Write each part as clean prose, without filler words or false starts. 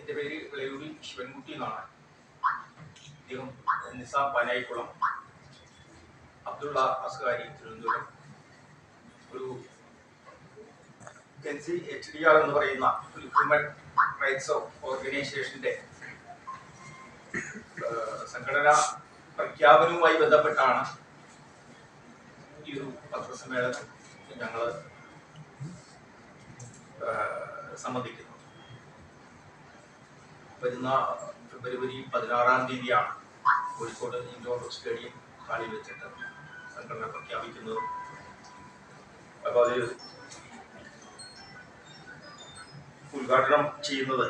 എൻ്റെ പേര് വിളയൂരി ശിവൻകുട്ടി എന്നാണ്. അദ്ദേഹം നിസാം പനായിക്കുളം, അബ്ദുള്ള അസ്കാരി തിരുവനന്തപുരം. ഒരു NCHDR എന്ന് പറയുന്ന ഒരു ഹ്യൂമൻ റൈറ്റ്സ് ഓർഗനൈസേഷൻ്റെ സംഘടനാ പ്രഖ്യാപനവുമായി ബന്ധപ്പെട്ടാണ് ഈ ഒരു പത്രസമ്മേളനം ഞങ്ങൾ സംബന്ധിക്കുന്നത്. വരുന്ന ഫെബ്രുവരി 16-ാം തീയതിയാണ് കോഴിക്കോട് ഇൻഡോർ സ്റ്റേഡിയം ഹാളിൽ വെച്ചിട്ട് സംഘടന പ്രഖ്യാപിക്കുന്നത്. അപ്പോൾ അതിൽ ഉദ്ഘാടനം ചെയ്യുന്നത്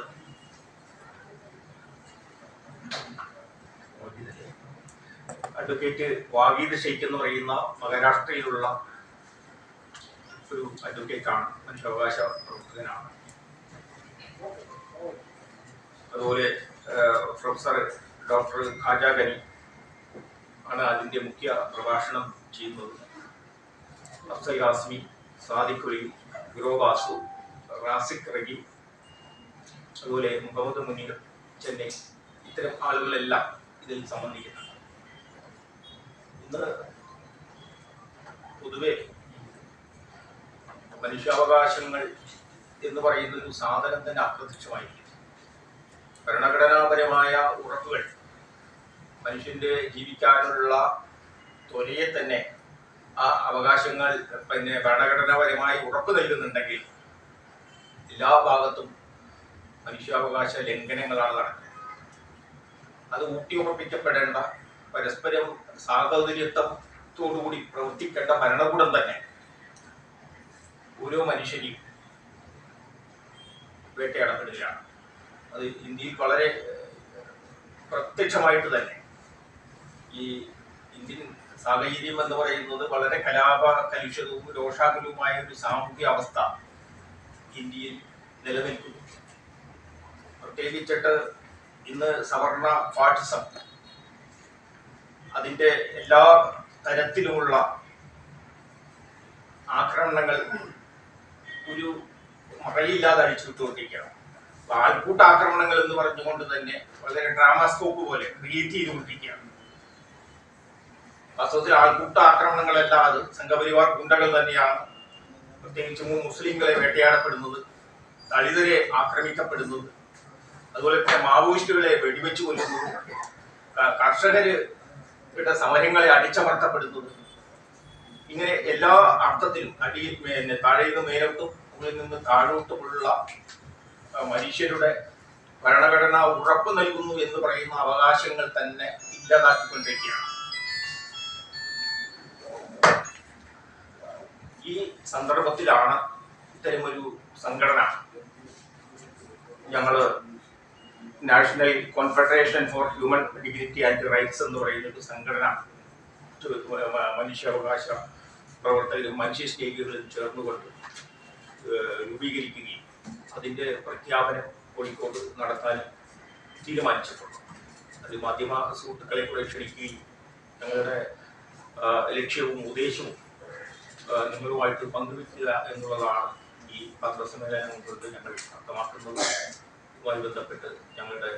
അഡ്വക്കേറ്റ് വാഗീദ് ഷെയ്ഖ് എന്ന് പറയുന്ന മഹാരാഷ്ട്രയിലുള്ള ഒരു അഡ്വക്കേറ്റാണ്, മനുഷ്യാവകാശ പ്രവർത്തകനാണ്. അതുപോലെ പ്രൊഫസർ ഡോക്ടർ ഖാജ ഗനി ആണ് അതിൻ്റെ മുഖ്യ പ്രഭാഷണം ചെയ്യുന്നത്. അഫ്സൽ ഹാസ്മി, സാദിഖ് അലി, ഗുരോബാസു, റാസിഖ് റഗി, അതുപോലെ മുഹമ്മദ് മുനീർ ചെന്നൈ, ഇത്തരം ആളുകളെല്ലാം ഇതിൽ സംബന്ധിക്കുന്നുണ്ട്. ഇന്ന് പൊതുവെ മനുഷ്യാവകാശങ്ങൾ എന്ന് പറയുന്ന ഒരു സാധനം തന്നെ അപ്രത്യക്ഷമായിരിക്കും. ഭരണഘടനാപരമായ ഉറപ്പുകൾ മനുഷ്യന്റെ ജീവിക്കാനുള്ള ത്വരയെ തന്നെ ആ അവകാശങ്ങൾ ഭരണഘടനാപരമായി ഉറപ്പ് നൽകുന്നുണ്ടെങ്കിൽ എല്ലാ ഭാഗത്തും മനുഷ്യാവകാശ ലംഘനങ്ങളാണ് നടക്കുന്നത്. അത് ഊട്ടിയുറപ്പിക്കപ്പെടേണ്ട, പരസ്പരം സാഹോദര്യത്തോടുകൂടി പ്രവർത്തിക്കേണ്ട ഭരണകൂടം തന്നെ ഓരോ മനുഷ്യനെയും വേട്ടയാടപ്പെടുകയാണ്. അത് ഇന്ത്യയിൽ വളരെ പ്രത്യക്ഷമായിട്ട് തന്നെ ഈ ഇന്ത്യൻ സാഹചര്യം എന്ന് പറയുന്നത് വളരെ കലുഷിതവും രോഷാകുലവുമായ ഒരു സാമൂഹ്യ അവസ്ഥ ഇന്ത്യയിൽ നിലനിൽക്കുന്നു. പ്രത്യേകിച്ചിട്ട് ഇന്ന് സവർണ ഫാഷിസം അതിൻ്റെ എല്ലാ തരത്തിലുമുള്ള ആക്രമണങ്ങൾ ഒരു മറയില്ലാതെ അടിച്ചുവിട്ടുകൊണ്ടിരിക്കുകയാണ്. ആൾക്കൂട്ട ആക്രമണങ്ങൾ എന്ന് പറഞ്ഞുകൊണ്ട് തന്നെ വളരെ ഡ്രാമാസ്കോപ്പ് പോലെ ക്രിയേറ്റ് ചെയ്തുകൊണ്ടിരിക്കുകയാണ്. വാസ്തവത്തിൽ ആൾക്കൂട്ട ആക്രമണങ്ങളെല്ലാം അത് സംഘപരിവാർ ഗുണ്ടകൾ തന്നെയാണ്. പ്രത്യേകിച്ചും മുസ്ലിങ്ങളെ വേട്ടയാടപ്പെടുന്നത്, ദളിതരെ ആക്രമിക്കപ്പെടുന്നത്, അതുപോലെ തന്നെ മാവോയിസ്റ്റുകളെ വെടിവെച്ചു കൊല്ലുന്നത്, കർഷകരുടെ സമരങ്ങളെ അടിച്ചമർത്തപ്പെടുന്നത്, ഇങ്ങനെ എല്ലാ അർത്ഥത്തിലും താഴെ നിന്ന് മേലോട്ടും മുകളിൽ നിന്ന് താഴോട്ടുമുള്ള മനുഷ്യരുടെ ഭരണഘടന ഉറപ്പ് നൽകുന്നു എന്ന് പറയുന്ന അവകാശങ്ങൾ തന്നെ ഇല്ലാതാക്കിക്കൊണ്ടിരിക്കുകയാണ്. ഈ സന്ദർഭത്തിലാണ് ഇത്തരമൊരു സംഘടന ഞങ്ങള് national confederation for human dignity and rights എന്ന് പറയുന്ന ഒരു സംഘടന മനുഷ്യാവകാശ പ്രവർത്തകരും മനുഷ്യസ്നേഹികളും ചേർന്നുകൊണ്ട് രൂപീകരിക്കുകയും അതിൻ്റെ പ്രഖ്യാപനം കോഴിക്കോട് നടത്താൻ തീരുമാനിച്ചിട്ടുണ്ട്. അത് മാധ്യമ സുഹൃത്തുക്കളെ കൂടെ ക്ഷണിക്കുകയും ഞങ്ങളുടെ ലക്ഷ്യവും ഉദ്ദേശവും നിങ്ങളുമായിട്ട് പങ്കുവയ്ക്കുക എന്നുള്ളതാണ് ഈ പത്രസമ്മേളനം കൊണ്ട് ഞങ്ങൾ അർത്ഥമാക്കുന്നത്. ഇതുമായി ബന്ധപ്പെട്ട് ഞങ്ങളുടെ